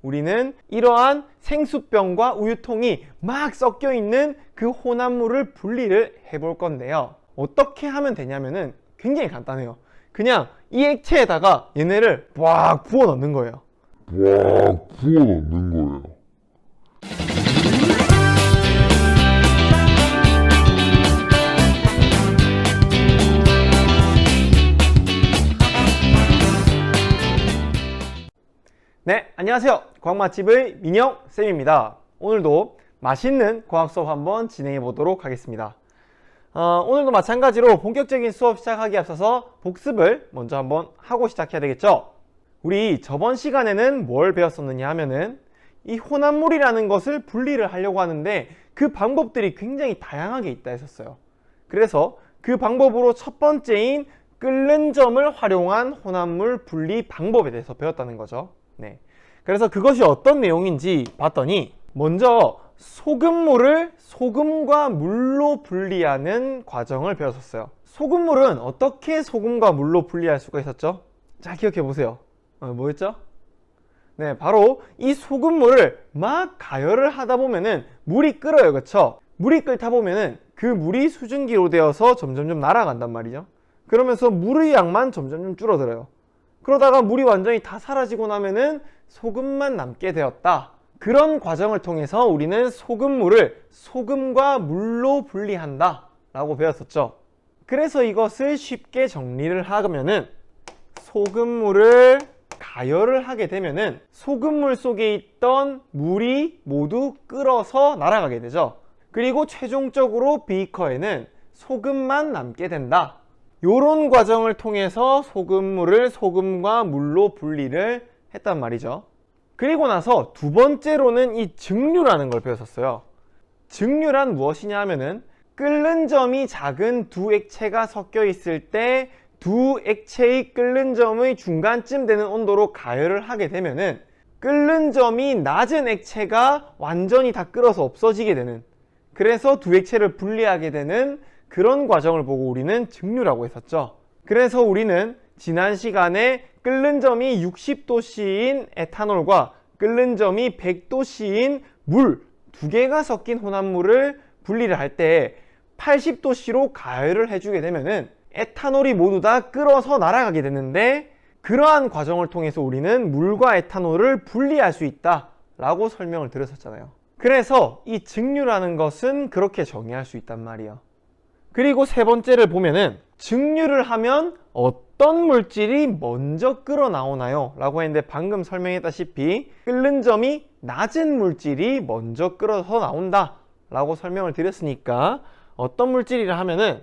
우리는 이러한 생수병과 우유통이 막 섞여 있는 그 혼합물을 분리를 해볼 건데요. 어떻게 하면 되냐면은 굉장히 간단해요. 그냥 이 액체에다가 얘네를 꽉 부어 넣는 거예요. 네, 안녕하세요. 과학맛집의 민영쌤입니다. 오늘도 맛있는 과학 수업 한번 진행해 보도록 하겠습니다. 오늘도 마찬가지로 본격적인 수업 시작하기에 앞서서 복습을 먼저 한번 하고 시작해야 되겠죠. 우리 저번 시간에는 뭘 배웠었느냐 하면은 이 혼합물이라는 것을 분리를 하려고 하는데 그 방법들이 굉장히 다양하게 있다 했었어요. 그래서 그 방법으로 첫 번째인 끓는 점을 활용한 혼합물 분리 방법에 대해서 배웠다는 거죠. 네. 그래서 그것이 어떤 내용인지 봤더니 먼저 소금물을 소금과 물로 분리하는 과정을 배웠었어요. 소금물은 어떻게 소금과 물로 분리할 수가 있었죠? 자, 기억해 보세요. 뭐였죠? 네, 바로 이 소금물을 막 가열을 하다 보면은 물이 끓어요. 그쵸? 물이 끓다 보면은 그 물이 수증기로 되어서 점점점 날아간단 말이죠. 그러면서 물의 양만 점점점 줄어들어요. 그러다가 물이 완전히 다 사라지고 나면은 소금만 남게 되었다. 그런 과정을 통해서 우리는 소금물을 소금과 물로 분리한다 라고 배웠었죠. 그래서 이것을 쉽게 정리를 하면은 소금물을 가열을 하게 되면은 소금물 속에 있던 물이 모두 끓어서 날아가게 되죠. 그리고 최종적으로 비커에는 소금만 남게 된다. 요런 과정을 통해서 소금물을 소금과 물로 분리를 했단 말이죠. 그리고 나서 두 번째로는 이 증류라는 걸 배웠었어요. 증류란 무엇이냐 하면은 끓는 점이 작은 두 액체가 섞여 있을 때 두 액체의 끓는 점의 중간쯤 되는 온도로 가열을 하게 되면은 끓는 점이 낮은 액체가 완전히 다 끓어서 없어지게 되는, 그래서 두 액체를 분리하게 되는 그런 과정을 보고 우리는 증류라고 했었죠. 그래서 우리는 지난 시간에 끓는 점이 60도씨인 에탄올과 끓는 점이 100도씨인 물 두 개가 섞인 혼합물을 분리를 할 때 80도씨로 가열을 해주게 되면은 에탄올이 모두 다 끓어서 날아가게 되는데, 그러한 과정을 통해서 우리는 물과 에탄올을 분리할 수 있다 라고 설명을 드렸었잖아요. 그래서 이 증류라는 것은 그렇게 정의할 수 있단 말이에요. 그리고 세 번째를 보면은 증류를 하면 어떤 물질이 먼저 끓어 나오나요? 라고 했는데 방금 설명했다시피 끓는 점이 낮은 물질이 먼저 끓어서 나온다 라고 설명을 드렸으니까 어떤 물질이라 하면은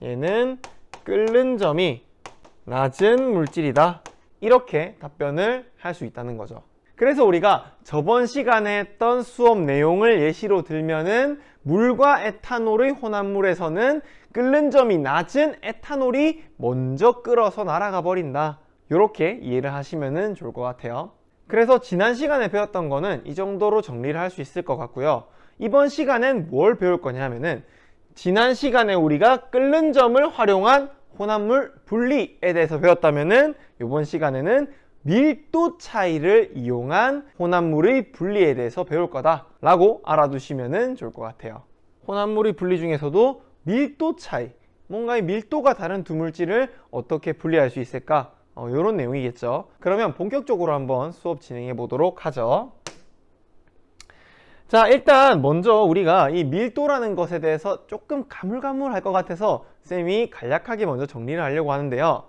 얘는 끓는 점이 낮은 물질이다, 이렇게 답변을 할 수 있다는 거죠. 그래서 우리가 저번 시간에 했던 수업 내용을 예시로 들면은 물과 에탄올의 혼합물에서는 끓는 점이 낮은 에탄올이 먼저 끓어서 날아가 버린다, 이렇게 이해를 하시면 좋을 것 같아요. 그래서 지난 시간에 배웠던 거는 이 정도로 정리를 할 수 있을 것 같고요. 이번 시간엔 뭘 배울 거냐 하면은 지난 시간에 우리가 끓는 점을 활용한 혼합물 분리에 대해서 배웠다면은 이번 시간에는 밀도 차이를 이용한 혼합물의 분리에 대해서 배울 거다 라고 알아두시면 좋을 것 같아요. 혼합물의 분리 중에서도 밀도 차이, 뭔가 의 밀도가 다른 두 물질을 어떻게 분리할 수 있을까, 이런 내용이겠죠. 그러면 본격적으로 한번 수업 진행해 보도록 하죠. 자, 일단 먼저 우리가 이 밀도라는 것에 대해서 조금 가물가물할 것 같아서 쌤이 간략하게 먼저 정리를 하려고 하는데요.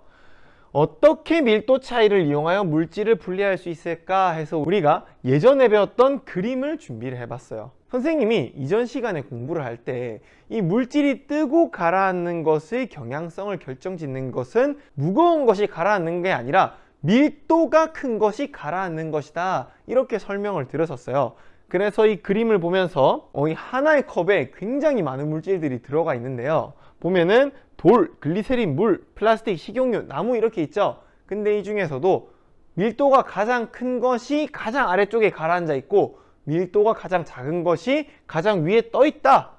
어떻게 밀도 차이를 이용하여 물질을 분리할 수 있을까 해서 우리가 예전에 배웠던 그림을 준비를 해봤어요. 선생님이 이전 시간에 공부를 할 때 이 물질이 뜨고 가라앉는 것의 경향성을 결정짓는 것은 무거운 것이 가라앉는 게 아니라 밀도가 큰 것이 가라앉는 것이다, 이렇게 설명을 드렸었어요. 그래서 이 그림을 보면서 이 하나의 컵에 굉장히 많은 물질들이 들어가 있는데요. 보면은 돌, 글리세린, 물, 플라스틱, 식용유, 나무 이렇게 있죠. 근데 이 중에서도 밀도가 가장 큰 것이 가장 아래쪽에 가라앉아 있고 밀도가 가장 작은 것이 가장 위에 떠 있다,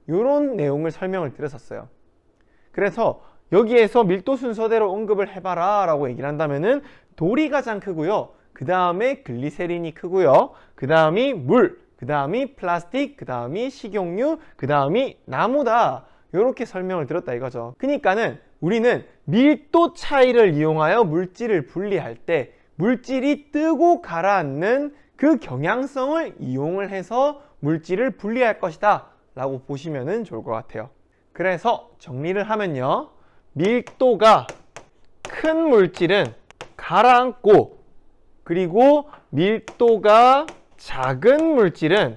이런 내용을 설명을 드렸었어요. 그래서 여기에서 밀도 순서대로 언급을 해봐라 라고 얘기를 한다면은 돌이 가장 크고요, 그 다음에 글리세린이 크고요. 그 다음이 물, 그 다음이 플라스틱, 그 다음이 식용유, 그 다음이 나무다. 이렇게 설명을 들었다 이거죠. 그러니까는 우리는 밀도 차이를 이용하여 물질을 분리할 때 물질이 뜨고 가라앉는 그 경향성을 이용을 해서 물질을 분리할 것이다 라고 보시면 좋을 것 같아요. 그래서 정리를 하면요, 밀도가 큰 물질은 가라앉고, 그리고 밀도가 작은 물질은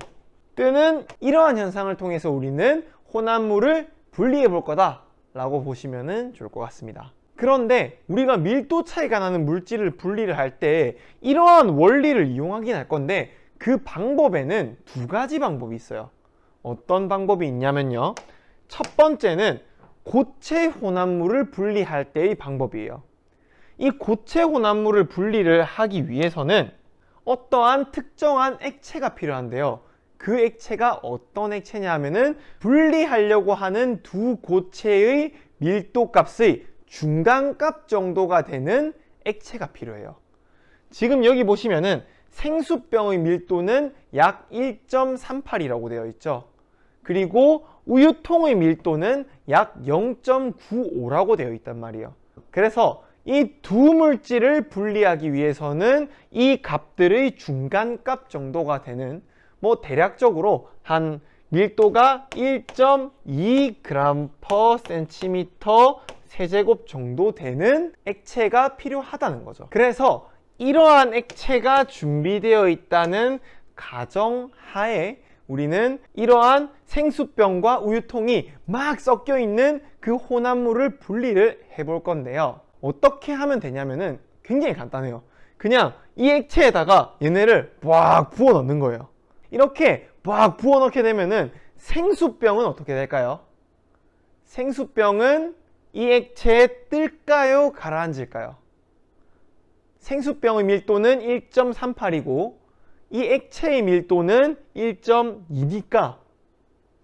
뜨는, 이러한 현상을 통해서 우리는 혼합물을 분리해 볼 거다 라고 보시면 좋을 것 같습니다. 그런데 우리가 밀도 차이가 나는 물질을 분리를 할 때 이러한 원리를 이용하긴 할 건데, 그 방법에는 두 가지 방법이 있어요. 어떤 방법이 있냐면요, 첫 번째는 고체 혼합물을 분리할 때의 방법이에요. 이 고체 혼합물을 분리를 하기 위해서는 어떠한 특정한 액체가 필요한데요. 그 액체가 어떤 액체냐 하면은 분리하려고 하는 두 고체의 밀도 값의 중간값 정도가 되는 액체가 필요해요. 지금 여기 보시면은 생수병의 밀도는 약 1.38이라고 되어 있죠. 그리고 우유통의 밀도는 약 0.95라고 되어 있단 말이에요. 그래서 이 두 물질을 분리하기 위해서는 이 값들의 중간값 정도가 되는, 뭐 대략적으로 한 밀도가 1.2g/cm 세제곱 정도 되는 액체가 필요하다는 거죠. 그래서 이러한 액체가 준비되어 있다는 가정하에 우리는 이러한 생수병과 우유통이 막 섞여 있는 그 혼합물을 분리를 해볼 건데요. 어떻게 하면 되냐면은 굉장히 간단해요. 그냥 이 액체에다가 얘네를 막 부어 넣는 거예요. 이렇게 막 부어 넣게 되면은 생수병은 어떻게 될까요? 생수병은 이 액체에 뜰까요? 가라앉을까요? 생수병의 밀도는 1.38이고 이 액체의 밀도는 1.2니까,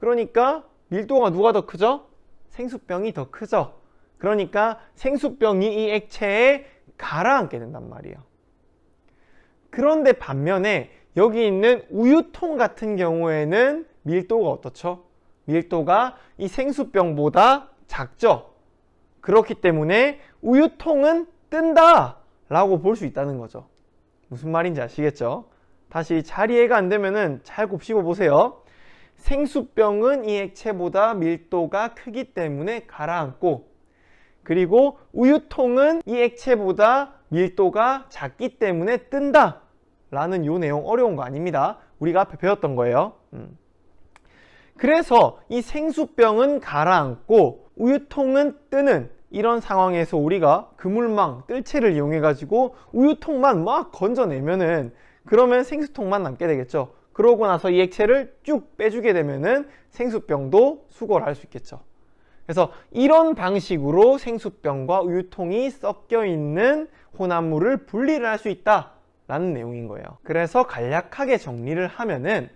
그러니까 밀도가 누가 더 크죠? 생수병이 더 크죠. 그러니까 생수병이 이 액체에 가라앉게 된단 말이에요. 그런데 반면에 여기 있는 우유통 같은 경우에는 밀도가 어떻죠? 밀도가 이 생수병보다 작죠. 그렇기 때문에 우유통은 뜬다 라고 볼 수 있다는 거죠. 무슨 말인지 아시겠죠? 다시 잘 이해가 안 되면은 잘 곱씹어 보세요. 생수병은 이 액체보다 밀도가 크기 때문에 가라앉고, 그리고 우유통은 이 액체보다 밀도가 작기 때문에 뜬다 라는 요 내용 어려운 거 아닙니다. 우리가 앞에 배웠던 거예요. 그래서 이 생수병은 가라앉고 우유통은 뜨는 이런 상황에서 우리가 그물망, 뜰채를 이용해 가지고 우유통만 막 건져내면은, 그러면 생수통만 남게 되겠죠. 그러고 나서 이 액체를 쭉 빼주게 되면은 생수병도 수거를 할 수 있겠죠. 그래서 이런 방식으로 생수병과 우유통이 섞여 있는 혼합물을 분리를 할 수 있다 라는 내용인 거예요. 그래서 간략하게 정리를 하면은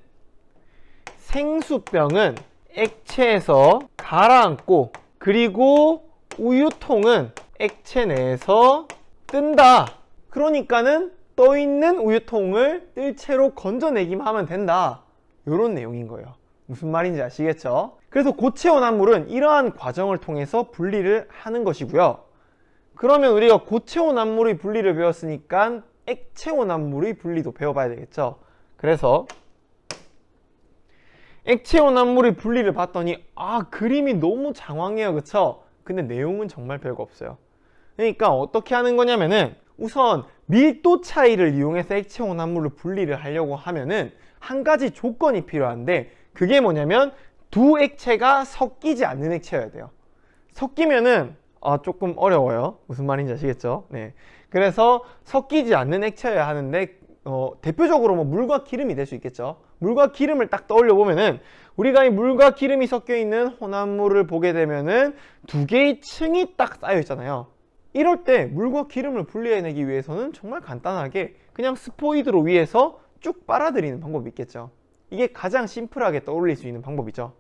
생수병은 액체에서 가라앉고, 그리고 우유통은 액체 내에서 뜬다. 그러니까는 떠있는 우유통을 뜰채로 건져내기만 하면 된다. 이런 내용인 거예요. 무슨 말인지 아시겠죠? 그래서 고체 혼합물은 이러한 과정을 통해서 분리를 하는 것이고요. 그러면 우리가 고체 혼합물의 분리를 배웠으니까 액체 혼합물의 분리도 배워봐야 되겠죠. 그래서 액체 혼합물의 분리를 봤더니 그림이 너무 장황해요, 그쵸? 근데 내용은 정말 별거 없어요. 그러니까 어떻게 하는 거냐면은, 우선 밀도 차이를 이용해서 액체 혼합물을 분리를 하려고 하면은 한 가지 조건이 필요한데, 그게 뭐냐면 두 액체가 섞이지 않는 액체여야 돼요. 섞이면은 조금 어려워요. 무슨 말인지 아시겠죠? 네. 그래서 섞이지 않는 액체여야 하는데, 대표적으로 뭐 물과 기름이 될 수 있겠죠. 물과 기름을 딱 떠올려 보면은, 우리가 이 물과 기름이 섞여 있는 혼합물을 보게 되면은 두 개의 층이 딱 쌓여 있잖아요. 이럴 때 물과 기름을 분리해내기 위해서는 정말 간단하게 그냥 스포이드로 위에서 쭉 빨아들이는 방법이 있겠죠. 이게 가장 심플하게 떠올릴 수 있는 방법이죠.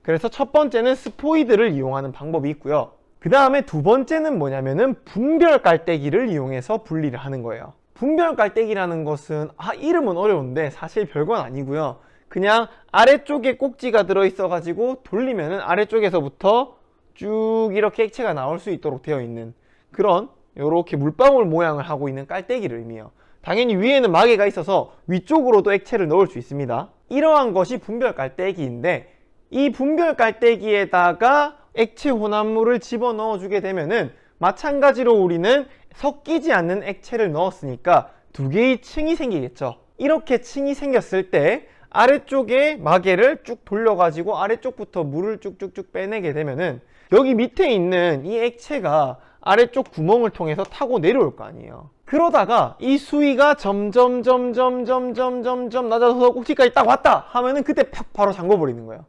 그래서 첫 번째는 스포이드를 이용하는 방법이 있고요. 그 다음에 두 번째는 뭐냐면은 분별 깔때기를 이용해서 분리를 하는 거예요. 분별 깔때기라는 것은 이름은 어려운데 사실 별건 아니고요. 그냥 아래쪽에 꼭지가 들어있어 가지고 돌리면은 아래쪽에서부터 쭉 이렇게 액체가 나올 수 있도록 되어 있는 그런 이렇게 물방울 모양을 하고 있는 깔때기를 의미해요. 당연히 위에는 마개가 있어서 위쪽으로도 액체를 넣을 수 있습니다. 이러한 것이 분별 깔때기인데, 이 분별 깔때기에다가 액체 혼합물을 집어넣어 주게 되면은 마찬가지로 우리는 섞이지 않는 액체를 넣었으니까 두 개의 층이 생기겠죠. 이렇게 층이 생겼을 때 아래쪽에 마개를 쭉 돌려가지고 아래쪽부터 물을 쭉쭉쭉 빼내게 되면은 여기 밑에 있는 이 액체가 아래쪽 구멍을 통해서 타고 내려올 거 아니에요. 그러다가 이 수위가 점점 낮아서 꼭지까지 딱 왔다 하면은 그때 팍 바로 잠궈버리는 거예요.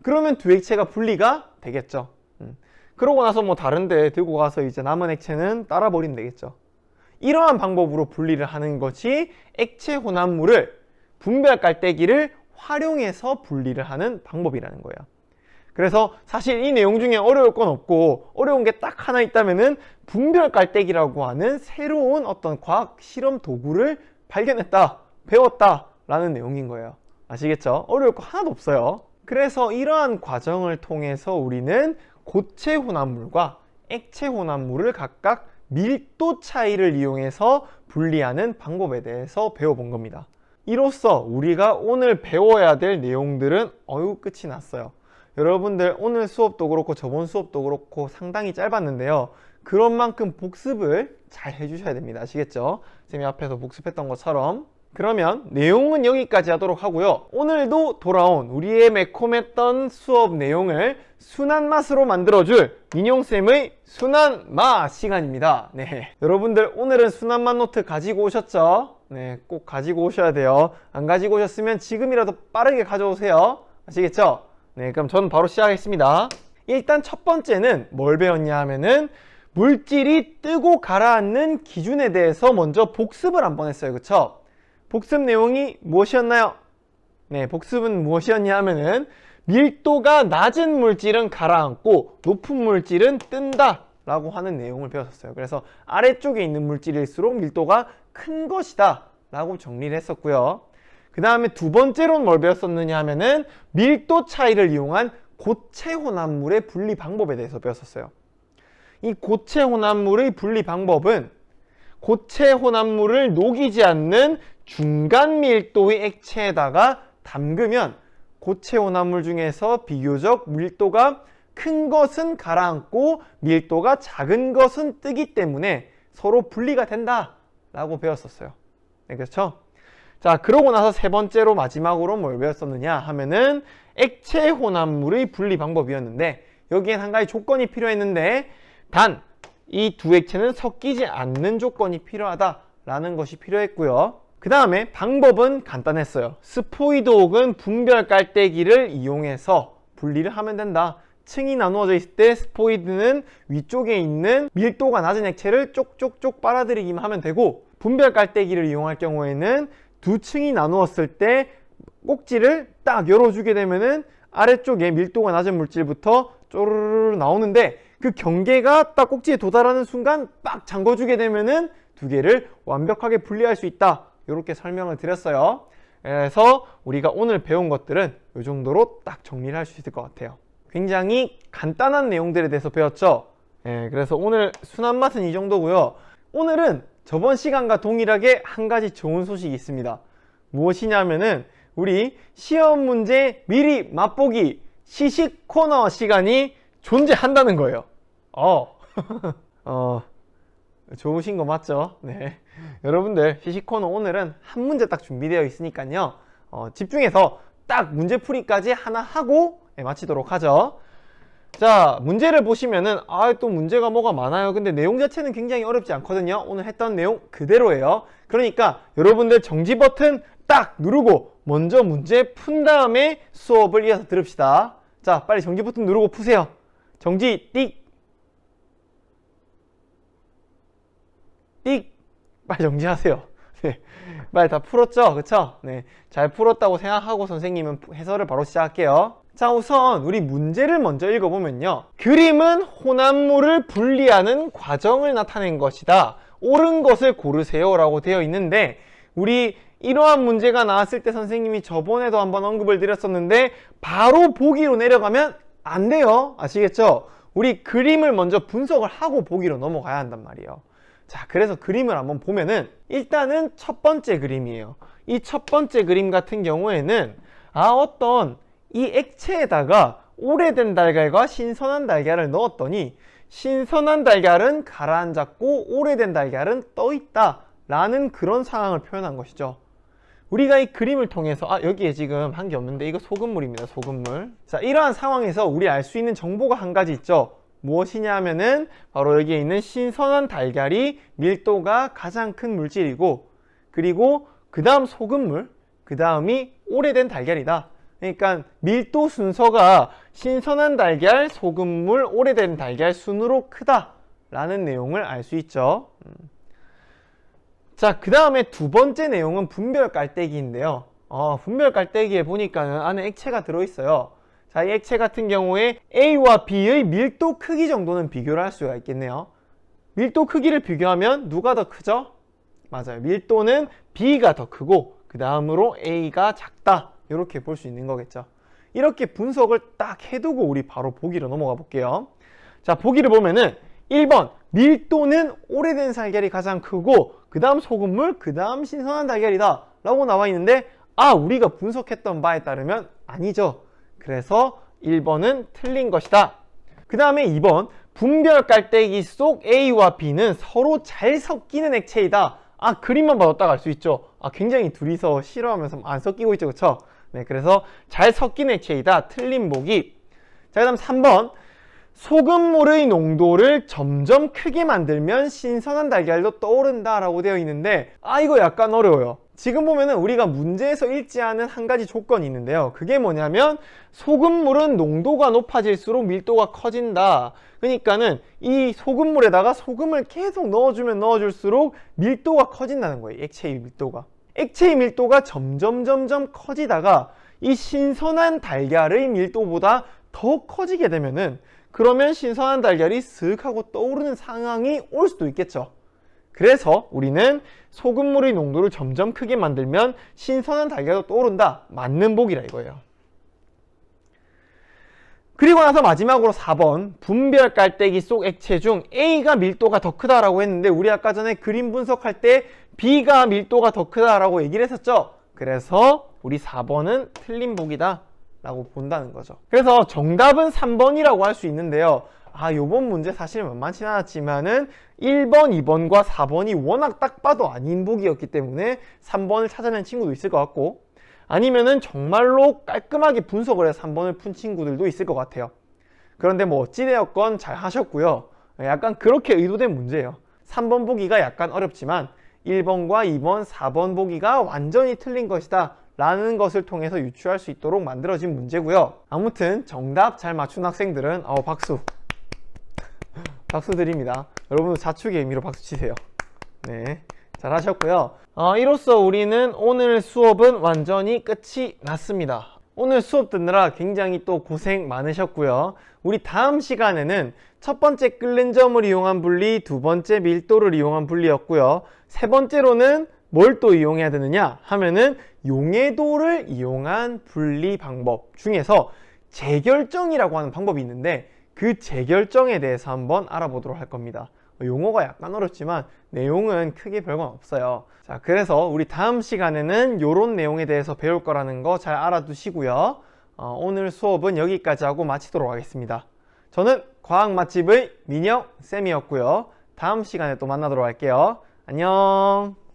그러면 두 액체가 분리가 되겠죠. 그러고 나서 뭐 다른 데 들고 가서 이제 남은 액체는 따라 버리면 되겠죠. 이러한 방법으로 분리를 하는 것이 액체 혼합물을 분별 깔때기를 활용해서 분리를 하는 방법이라는 거예요. 그래서 사실 이 내용 중에 어려울 건 없고 어려운 게 딱 하나 있다면은 분별 깔때기라고 하는 새로운 어떤 과학 실험 도구를 발견했다, 배웠다 라는 내용인 거예요. 아시겠죠? 어려울 거 하나도 없어요. 그래서 이러한 과정을 통해서 우리는 고체 혼합물과 액체 혼합물을 각각 밀도 차이를 이용해서 분리하는 방법에 대해서 배워본 겁니다. 이로써 우리가 오늘 배워야 될 내용들은 끝이 났어요. 여러분들 오늘 수업도 그렇고 저번 수업도 그렇고 상당히 짧았는데요. 그런 만큼 복습을 잘 해주셔야 됩니다. 아시겠죠? 쌤이 앞에서 복습했던 것처럼. 그러면 내용은 여기까지 하도록 하고요. 오늘도 돌아온 우리의 매콤했던 수업 내용을 순한 맛으로 만들어줄 민용쌤의 순한 맛 시간입니다. 네, 여러분들 오늘은 순한 맛 노트 가지고 오셨죠? 네, 꼭 가지고 오셔야 돼요. 안 가지고 오셨으면 지금이라도 빠르게 가져오세요. 아시겠죠? 네, 그럼 저는 바로 시작하겠습니다. 일단 첫 번째는 뭘 배웠냐 하면은 물질이 뜨고 가라앉는 기준에 대해서 먼저 복습을 한번 했어요. 그쵸? 복습 내용이 무엇이었나요? 네, 복습은 무엇이었냐 하면은 밀도가 낮은 물질은 가라앉고 높은 물질은 뜬다 라고 하는 내용을 배웠었어요. 그래서 아래쪽에 있는 물질일수록 밀도가 큰 것이다 라고 정리를 했었고요. 그 다음에 두 번째로는 뭘 배웠었느냐 하면은 밀도 차이를 이용한 고체 혼합물의 분리 방법에 대해서 배웠었어요. 이 고체 혼합물의 분리 방법은 고체 혼합물을 녹이지 않는 중간 밀도의 액체에다가 담그면 고체 혼합물 중에서 비교적 밀도가 큰 것은 가라앉고 밀도가 작은 것은 뜨기 때문에 서로 분리가 된다 라고 배웠었어요. 네, 그렇죠? 자, 그러고 나서 세 번째로 마지막으로 뭘 배웠었느냐 하면은 액체 혼합물의 분리 방법이었는데, 여기엔 한 가지 조건이 필요했는데 단 이 두 액체는 섞이지 않는 조건이 필요하다라는 것이 필요했고요. 그 다음에 방법은 간단했어요. 스포이드 혹은 분별 깔때기를 이용해서 분리를 하면 된다. 층이 나누어져 있을 때 스포이드는 위쪽에 있는 밀도가 낮은 액체를 쪽쪽쪽 빨아들이기만 하면 되고, 분별 깔때기를 이용할 경우에는 두 층이 나누었을 때 꼭지를 딱 열어주게 되면은 아래쪽에 밀도가 낮은 물질부터 쪼르르 나오는데, 그 경계가 딱 꼭지에 도달하는 순간 빡 잠궈주게 되면은 두 개를 완벽하게 분리할 수 있다. 이렇게 설명을 드렸어요. 그래서 우리가 오늘 배운 것들은 이 정도로 딱 정리를 할 수 있을 것 같아요. 굉장히 간단한 내용들에 대해서 배웠죠. 그래서 오늘 순한 맛은 이 정도고요. 오늘은 저번 시간과 동일하게 한 가지 좋은 소식이 있습니다. 무엇이냐면은 우리 시험 문제 미리 맛보기 시식 코너 시간이 존재한다는 거예요. 좋으신 거 맞죠? 네. 여러분들 시식 코너 오늘은 한 문제 딱 준비되어 있으니까요. 집중해서 딱 문제풀이까지 하나 하고 마치도록 하죠. 자, 문제를 보시면은 또 문제가 뭐가 많아요. 근데 내용 자체는 굉장히 어렵지 않거든요. 오늘 했던 내용 그대로예요. 그러니까 여러분들 정지 버튼 딱 누르고 먼저 문제 푼 다음에 수업을 이어서 들읍시다. 자, 빨리 정지 버튼 누르고 푸세요. 정지 띡 띡. 빨리 정지하세요. 네, 빨리 다 풀었죠? 그쵸? 네, 잘 풀었다고 생각하고 선생님은 해설을 바로 시작할게요. 자, 우선 우리 문제를 먼저 읽어보면요. 그림은 혼합물을 분리하는 과정을 나타낸 것이다. 옳은 것을 고르세요 라고 되어 있는데, 우리 이러한 문제가 나왔을 때 선생님이 저번에도 한번 언급을 드렸었는데 바로 보기로 내려가면 안 돼요. 아시겠죠? 우리 그림을 먼저 분석을 하고 보기로 넘어가야 한단 말이에요. 자, 그래서 그림을 한번 보면은 일단은 첫 번째 그림이에요. 이 첫 번째 그림 같은 경우에는 어떤 이 액체에다가 오래된 달걀과 신선한 달걀을 넣었더니 신선한 달걀은 가라앉았고 오래된 달걀은 떠있다 라는 그런 상황을 표현한 것이죠. 우리가 이 그림을 통해서 여기에 지금 한 게 없는데 이거 소금물입니다. 소금물. 자, 이러한 상황에서 우리 알 수 있는 정보가 한 가지 있죠. 무엇이냐 하면은 바로 여기에 있는 신선한 달걀이 밀도가 가장 큰 물질이고, 그리고 그 다음 소금물, 그 다음이 오래된 달걀이다. 그러니까 밀도 순서가 신선한 달걀, 소금물, 오래된 달걀 순으로 크다 라는 내용을 알 수 있죠. 자, 그 다음에 두 번째 내용은 분별 깔때기인데요. 분별 깔때기에 보니까는 안에 액체가 들어있어요. 자, 이 액체 같은 경우에 A와 B의 밀도 크기 정도는 비교를 할 수가 있겠네요. 밀도 크기를 비교하면 누가 더 크죠? 맞아요. 밀도는 B가 더 크고 그 다음으로 A가 작다. 이렇게 볼 수 있는 거겠죠. 이렇게 분석을 딱 해두고 우리 바로 보기로 넘어가 볼게요. 자, 보기를 보면은 1번 밀도는 오래된 달걀이 가장 크고 그 다음 소금물, 그 다음 신선한 달걀이다 라고 나와 있는데 우리가 분석했던 바에 따르면 아니죠. 그래서 1번은 틀린 것이다. 그 다음에 2번 분별 깔때기 속 A와 B는 서로 잘 섞이는 액체이다. 그림만 봐도 딱 알 수 있죠. 굉장히 둘이서 싫어하면서 안 섞이고 있죠. 그쵸? 네, 그래서 잘 섞인 액체이다. 틀린 보기. 자, 그 다음 3번 소금물의 농도를 점점 크게 만들면 신선한 달걀도 떠오른다 라고 되어 있는데 이거 약간 어려워요. 지금 보면은 우리가 문제에서 읽지 않은 한 가지 조건이 있는데요. 그게 뭐냐면 소금물은 농도가 높아질수록 밀도가 커진다. 그러니까는 이 소금물에다가 소금을 계속 넣어주면 넣어줄수록 밀도가 커진다는 거예요. 액체의 밀도가. 액체의 밀도가 점점 커지다가 이 신선한 달걀의 밀도보다 더 커지게 되면은 그러면 신선한 달걀이 슥 하고 떠오르는 상황이 올 수도 있겠죠. 그래서 우리는 소금물의 농도를 점점 크게 만들면 신선한 달걀도 떠오른다. 맞는 보기라 이거예요. 그리고 나서 마지막으로 4번 분별 깔때기 속 액체 중 A가 밀도가 더 크다라고 했는데 우리 아까 전에 그림 분석할 때 B가 밀도가 더 크다라고 얘기를 했었죠. 그래서 우리 4번은 틀린 보기다 라고 본다는 거죠. 그래서 정답은 3번이라고 할 수 있는데요. 요번 문제 사실 만만치 않았지만은 1번, 2번과 4번이 워낙 딱 봐도 아닌 보기였기 때문에 3번을 찾아낸 친구도 있을 것 같고, 아니면은 정말로 깔끔하게 분석을 해서 3번을 푼 친구들도 있을 것 같아요. 그런데 뭐 어찌되었건 잘 하셨고요. 약간 그렇게 의도된 문제예요. 3번 보기가 약간 어렵지만 1번과 2번, 4번 보기가 완전히 틀린 것이다 라는 것을 통해서 유추할 수 있도록 만들어진 문제고요. 아무튼 정답 잘 맞춘 학생들은 박수 박수 드립니다. 여러분도 자축의 의미로 박수 치세요. 네, 잘 하셨고요. 이로써 우리는 오늘 수업은 완전히 끝이 났습니다. 오늘 수업 듣느라 굉장히 또 고생 많으셨고요. 우리 다음 시간에는 첫 번째 끓는 점을 이용한 분리, 두 번째 밀도를 이용한 분리였고요. 세 번째로는 뭘 또 이용해야 되느냐 하면은 용해도를 이용한 분리 방법 중에서 재결정이라고 하는 방법이 있는데 그 재결정에 대해서 한번 알아보도록 할 겁니다. 용어가 약간 어렵지만 내용은 크게 별건 없어요. 자, 그래서 우리 다음 시간에는 이런 내용에 대해서 배울 거라는 거 잘 알아두시고요. 오늘 수업은 여기까지 하고 마치도록 하겠습니다. 저는 과학 맛집의 민혁 쌤이었고요. 다음 시간에 또 만나도록 할게요. 안녕.